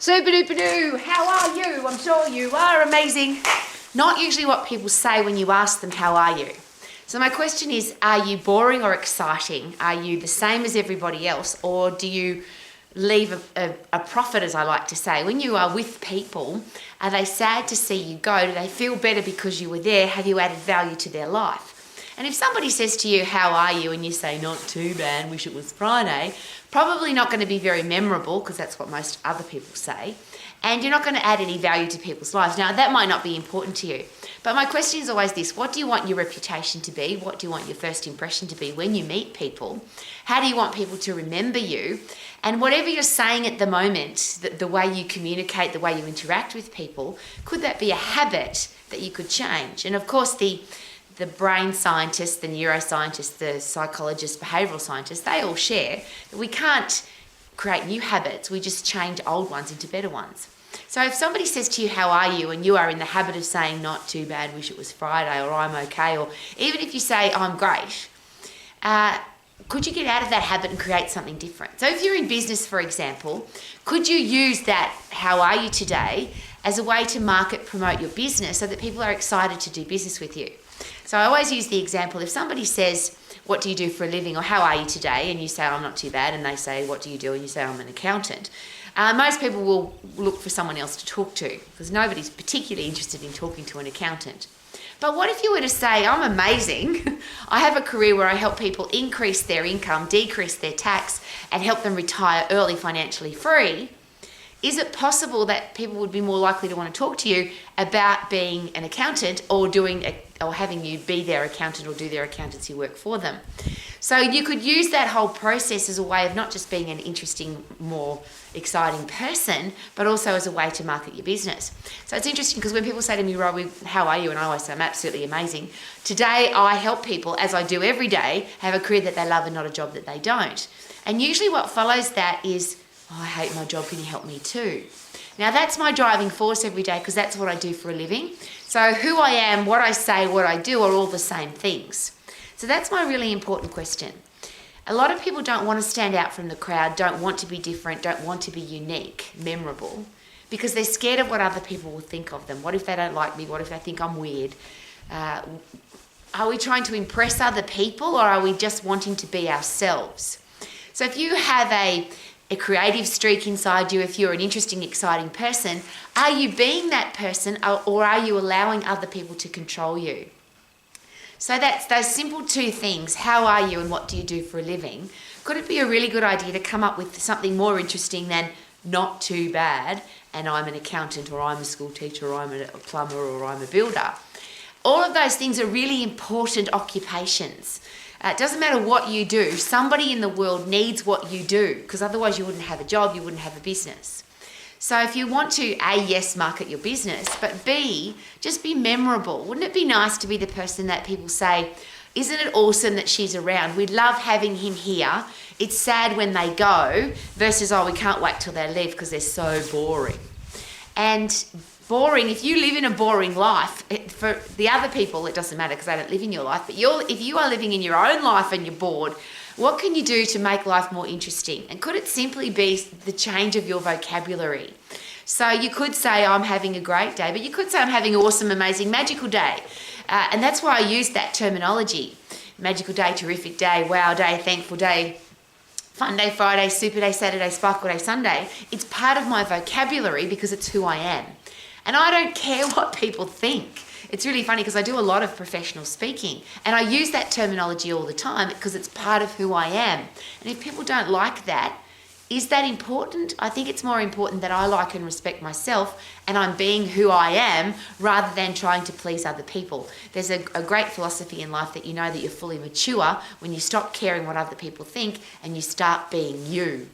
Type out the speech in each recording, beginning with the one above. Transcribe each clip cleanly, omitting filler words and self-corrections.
Super-duper-doo, how are you? I'm sure you are amazing. Not usually what people say when you ask them, how are you? So my question is, are you boring or exciting? Are you the same as everybody else? Or do you leave a profit, as I like to say? When you are with people, are they sad to see you go? Do they feel better because you were there? Have you added value to their life? And if somebody says to you, how are you? And you say, not too bad, wish it was Friday, probably not going to be very memorable, because that's what most other people say. And you're not going to add any value to people's lives. Now, that might not be important to you. But my question is always this: what do you want your reputation to be? What do you want your first impression to be when you meet people? How do you want people to remember you? And whatever you're saying at the moment, the way you communicate, the way you interact with people, could that be a habit that you could change? And of course, the brain scientists, the neuroscientists, the psychologists, behavioural scientists, they all share that we can't create new habits, we just change old ones into better ones. So if somebody says to you, how are you? And you are in the habit of saying, not too bad, wish it was Friday, or I'm okay, or even if you say, I'm great, could you get out of that habit and create something different? So if you're in business, for example, could you use that, how are you today, as a way to market, promote your business so that people are excited to do business with you? So I always use the example, if somebody says, what do you do for a living, or how are you today? And you say, I'm not too bad. And they say, what do you do? And you say, I'm an accountant. Most people will look for someone else to talk to, because nobody's particularly interested in talking to an accountant. But what if you were to say, I'm amazing. I have a career where I help people increase their income, decrease their tax, and help them retire early, financially free. Is it possible that people would be more likely to want to talk to you about being an accountant, or having you be their accountant or do their accountancy work for them? So you could use that whole process as a way of not just being an interesting, more exciting person, but also as a way to market your business. So it's interesting because when people say to me, Rowie, how are you? And I always say, I'm absolutely amazing. Today I help people, as I do every day, have a career that they love and not a job that they don't. And usually what follows that is, I hate my job, can you help me too? Now that's my driving force every day, because that's what I do for a living. So who I am, what I say, what I do are all the same things. So that's my really important question. A lot of people don't want to stand out from the crowd, don't want to be different, don't want to be unique, memorable, because they're scared of what other people will think of them. What if they don't like me? What if they think I'm weird? Are we trying to impress other people, or are we just wanting to be ourselves? So if you have a creative streak inside you, if you're an interesting, exciting person, are you being that person, or are you allowing other people to control you? So that's those simple two things, how are you and what do you do for a living? Could it be a really good idea to come up with something more interesting than not too bad, and I'm an accountant, or I'm a school teacher, or I'm a plumber, or I'm a builder? All of those things are really important occupations. It doesn't matter what you do. Somebody in the world needs what you do, because otherwise you wouldn't have a job, you wouldn't have a business. So if you want to, A, yes, market your business, but B, just be memorable. Wouldn't it be nice to be the person that people say, isn't it awesome that she's around? We love having him here. It's sad when they go, versus, oh, we can't wait till they leave because they're so boring. And boring, if you live in a boring life, for the other people it doesn't matter because they don't live in your life, but if you are living in your own life and you're bored, what can you do to make life more interesting? And could it simply be the change of your vocabulary? So you could say, I'm having a great day, but you could say, I'm having an awesome, amazing, magical day. And that's why I use that terminology. Magical day, terrific day, wow day, thankful day, fun day, Friday, super day, Saturday, sparkle day, Sunday. It's part of my vocabulary because it's who I am. And I don't care what people think. It's really funny because I do a lot of professional speaking and I use that terminology all the time because it's part of who I am. And if people don't like that, is that important? I think it's more important that I like and respect myself and I'm being who I am rather than trying to please other people. There's a great philosophy in life that you know that you're fully mature when you stop caring what other people think and you start being you.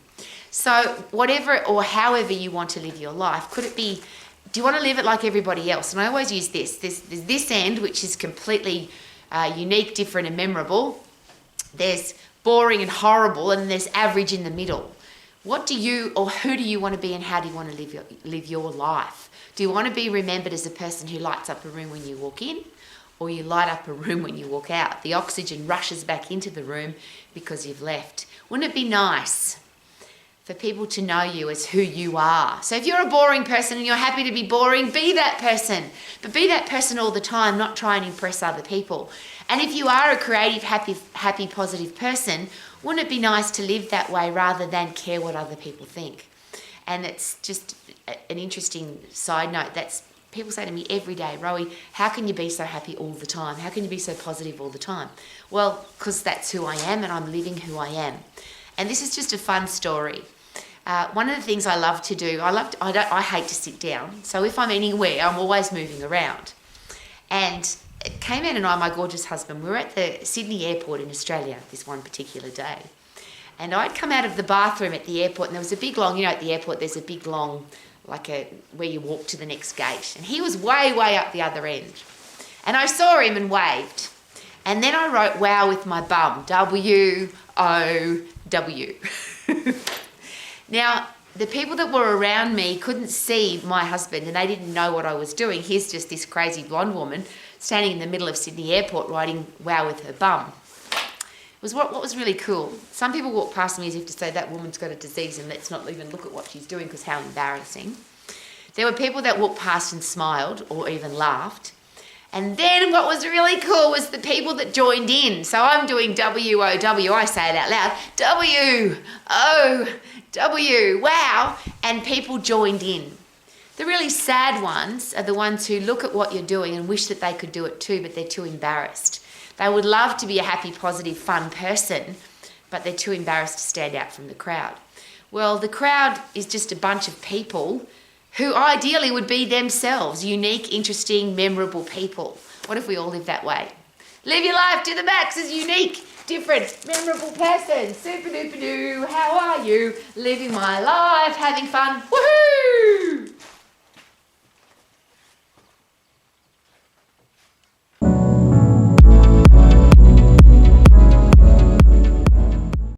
So whatever or however you want to live your life, could it be, do you want to live it like everybody else? And I always use this end, which is completely unique, different and memorable. There's boring and horrible, and there's average in the middle. What do you, or who do you want to be, and how do you want to live your life? Do you want to be remembered as a person who lights up a room when you walk in, or you light up a room when you walk out? The oxygen rushes back into the room because you've left. Wouldn't it be nice for people to know you as who you are. So if you're a boring person and you're happy to be boring, be that person. But be that person all the time, not try and impress other people. And if you are a creative, happy, positive person, wouldn't it be nice to live that way rather than care what other people think? And it's just an interesting side note. That's people say to me every day, Rowie, how can you be so happy all the time? How can you be so positive all the time? Well, because that's who I am and I'm living who I am. And this is just a fun story. One of the things I love to do, I hate to sit down. So if I'm anywhere, I'm always moving around. And Cayman and I, my gorgeous husband, we were at the Sydney airport in Australia this one particular day. And I'd come out of the bathroom at the airport and there was a big long, at the airport there's a big long, where you walk to the next gate. And he was way, way up the other end. And I saw him and waved. And then I wrote wow with my bum, W-O-W. Now, the people that were around me couldn't see my husband and they didn't know what I was doing. Here's just this crazy blonde woman standing in the middle of Sydney Airport writing wow with her bum. It was what was really cool. Some people walk past me as if to say that woman's got a disease and let's not even look at what she's doing because how embarrassing. There were people that walked past and smiled or even laughed. And then what was really cool was the people that joined in. So I'm doing W-O-W, I say it out loud, W-O-W, wow, and people joined in. The really sad ones are the ones who look at what you're doing and wish that they could do it too, but they're too embarrassed. They would love to be a happy, positive, fun person, but they're too embarrassed to stand out from the crowd. Well, the crowd is just a bunch of people who ideally would be themselves, unique, interesting, memorable people. What if we all live that way? Live your life to the max as unique, different, memorable person. Super duper doo, how are you? Living my life, having fun, woohoo!